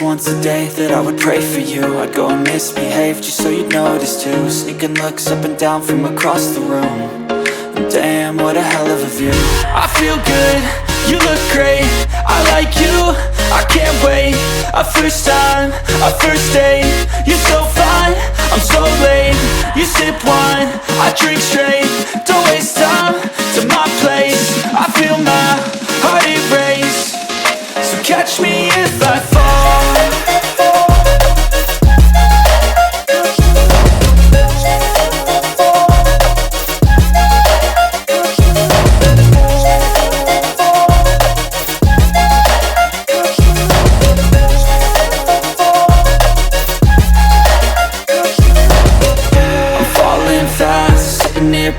least once a day that I would pray for you. I'd go and misbehave just so you'd notice too. Sneaking looks up and down from across the room. And damn, what a hell of a view. I feel good, you look great, I like you, I can't wait. A first time, a first date, you're so fine, I'm so late. You sip wine, I drink straight, don't waste time to my place. I feel my heart erase, so catch me if I fall.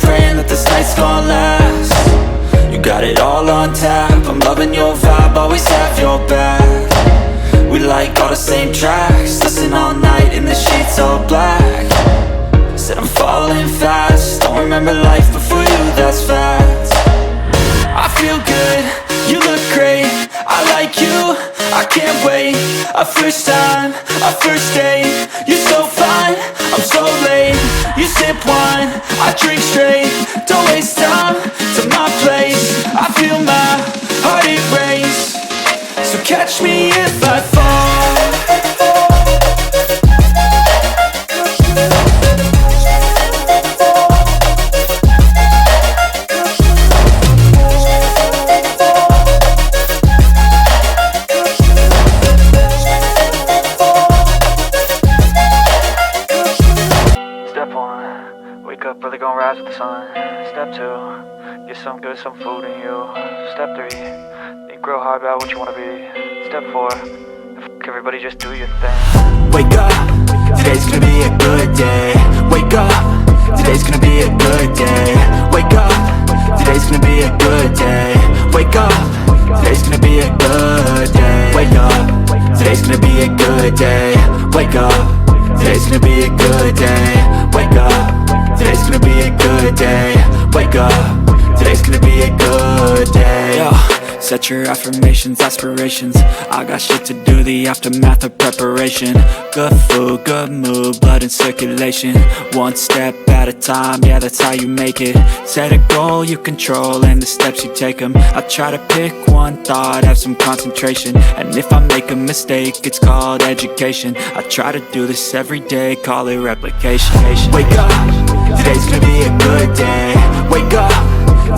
Praying that this night's gonna last. You got it all on tap, I'm loving your vibe, always have your back. We like all the same tracks, listen all night in the sheets all black. Said I'm falling fast, don't remember life before you, that's fact. I feel good, you look great, I like you, I can't wait. A first time, a first date, you're so fine, I'm so late. You sip wine, I drink straight, don't waste time to my place. I feel my heart erase, so catch me if I fall. Wake up, really gonna rise with the sun. Step 2, get some good, some food in you. Step 3, think real hard about what you wanna be. Step 4, fuck everybody, just do your thing. Wake up, today's gonna be a good day. Wake up, today's gonna be a good day. Wake up, today's gonna be a good day. Wake up, today's gonna be a good day. Wake up, today's gonna be a good day. Wake up, today's gonna be a good day. Wake up, today's gonna be a good day. Wake up, today's gonna be a good day. Yo, set your affirmations, aspirations. I got shit to do, the aftermath of preparation. Good food, good mood, blood in circulation. One step at a time, yeah, that's how you make it. Set a goal you control and the steps you take them. I try to pick one thought, have some concentration. And if I make a mistake, it's called education. I try to do this every day, call it replication. Wake up, today's gonna be a good day. Wake up,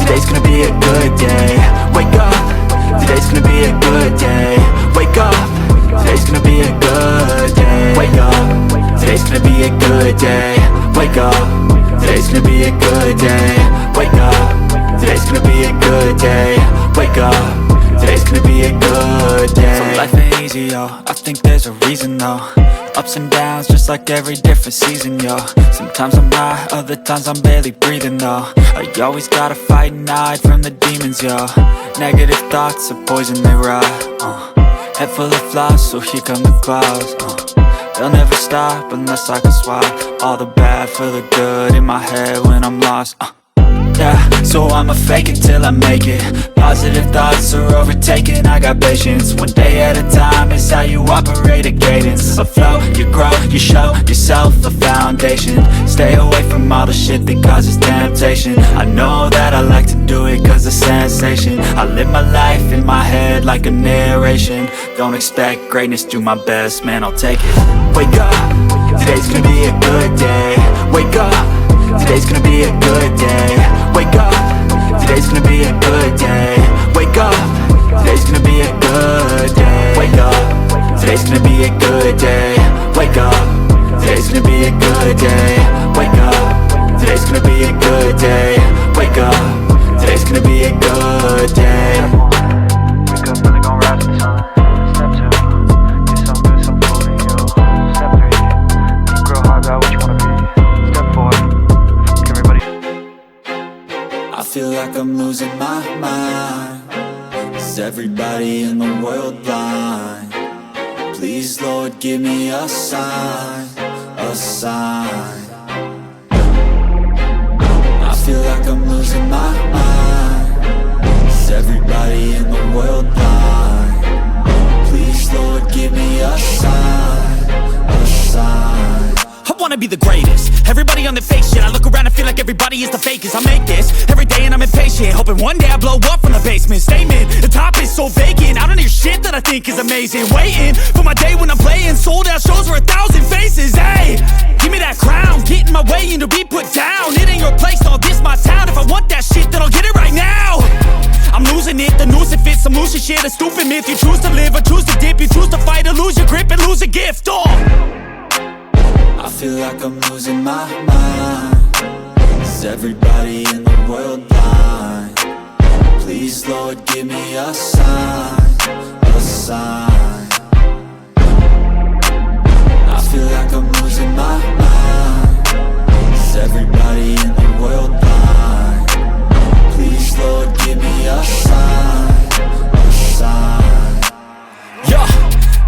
today's gonna be a good day. Wake up, today's gonna be a good day. Wake up, today's gonna be a good day. Wake up, today's gonna be a good day. Wake up, today's gonna be a good day. Wake up, today's gonna be a good day. Wake up, today's gonna be a good day. So life ain't easy, yo, I think there's a reason though. Ups and downs, just like every different season, yo. Sometimes I'm high, other times I'm barely breathing, though. I always gotta fight and hide from the demons, yo. Negative thoughts are poison, they rot. Head full of flies, so here come the clouds. They'll never stop unless I can swap all the bad for the good in my head when I'm lost. Yeah, so I'ma fake it till I make it. Positive thoughts are overtaken, I got patience. One day at a time is how you operate a cadence. A flow, you grow, you show yourself a foundation. Stay away from all the shit that causes temptation. I know that I like to do it cause it's sensation. I live my life in my head like a narration. Don't expect greatness, do my best, man, I'll take it. Wake up, today's gonna be a good day. Wake up, today's gonna be a good day. Wake up, today's gonna be a good day. Wake up, today's gonna be a good day. Wake up, today's gonna be a good day. Wake up, today's gonna be a good day. Wake up, today's gonna be a good day. Wake up, today's gonna be a good day. Wake up, really gonna rise with the sun. Step 2, get some good, some food in you. Step 3, think real hard about what you wanna be. Step 4, fuck everybody. I feel like I'm losing my mind. Is everybody in the world blind? Please, Lord, give me a sign, a sign. I feel like I'm losing my mind. Is everybody in the world blind? Please, Lord, give me a sign. wanna be the greatest. Everybody on the fake shit, I look around and feel like everybody is the fakest. I make this every day and I'm impatient, hoping one day I blow up from the basement. Statement, the top is so vacant, I don't hear shit that I think is amazing. Waiting for my day when I'm playing sold out shows for 1,000 faces. Hey, give me that crown, get in my way and to be put down. It ain't your place, no, this my town. If I want that shit, then I'll get it right now. I'm losing it, the noose it fits, some loose shit, a stupid myth. You choose to live or choose to dip, you choose to fight or lose your grip and lose a gift. Oh, I feel like I'm losing my mind. Is everybody in the world blind? Please, Lord, give me a sign, a sign. I feel like I'm losing my mind. Is everybody in the world blind? Please, Lord, give me a sign, a sign. yeah.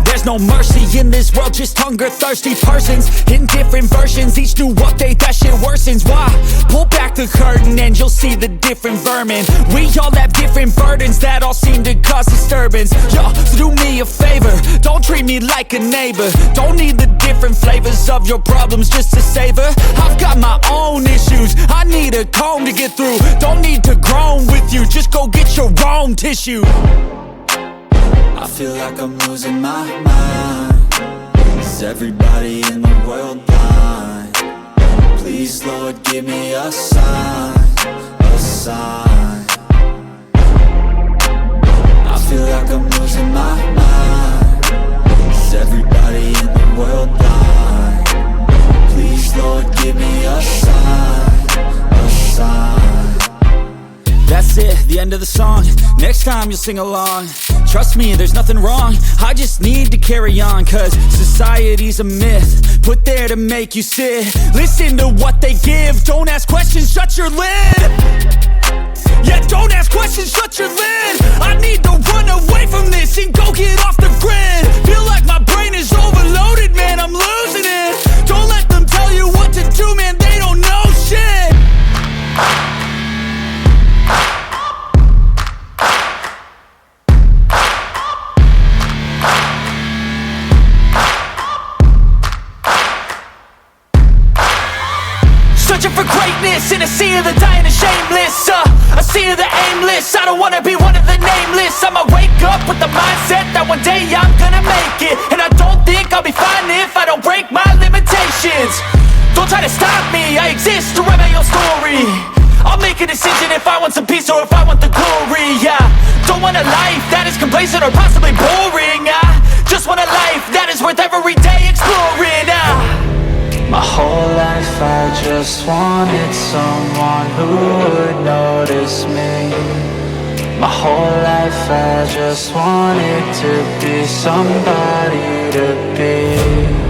There's no mercy in this world, just hunger-thirsty persons in different versions, each new update, that shit worsens. Why? Pull back the curtain and you'll see the different vermin. We all have different burdens that all seem to cause disturbance. Yo, so do me a favor, don't treat me like a neighbor. Don't need the different flavors of your problems just to savor. I've got my own issues, I need a comb to get through. Don't need to groan with you, just go get your own tissue. I feel like I'm losing my mind. Is everybody in the world blind? Please, Lord, give me a sign, a sign. I feel like I'm losing my mind. Is everybody in the world blind? Please, Lord, give me a sign, a sign. That's it, the end of the song. Next time you'll sing along. Trust me, there's nothing wrong, I just need to carry on. Cause society's a myth, put there to make you sit. Listen to what they give, don't ask questions, shut your lid. Yeah, don't ask questions, shut your lid. I need to run away from this and go get off the grid. Feel like my brain is overloaded, man, I'm losing it. Don't let them tell you what to do, man, they don't know shit. Searching for greatness in a sea of the dying and shameless, a sea of the aimless. I don't wanna be one of the nameless. I'ma wake up with the mindset that one day I'm gonna make it. And I don't think I'll be fine if I don't break my limitations. Don't try to stop me, I exist to write my own story. I'll make a decision if I want some peace or if I want the glory. Yeah, don't want a life that is complacent or possibly boring. I just want a life that is worth every day exploring. My whole life I just wanted someone who would notice me. My whole life I just wanted to be somebody to be.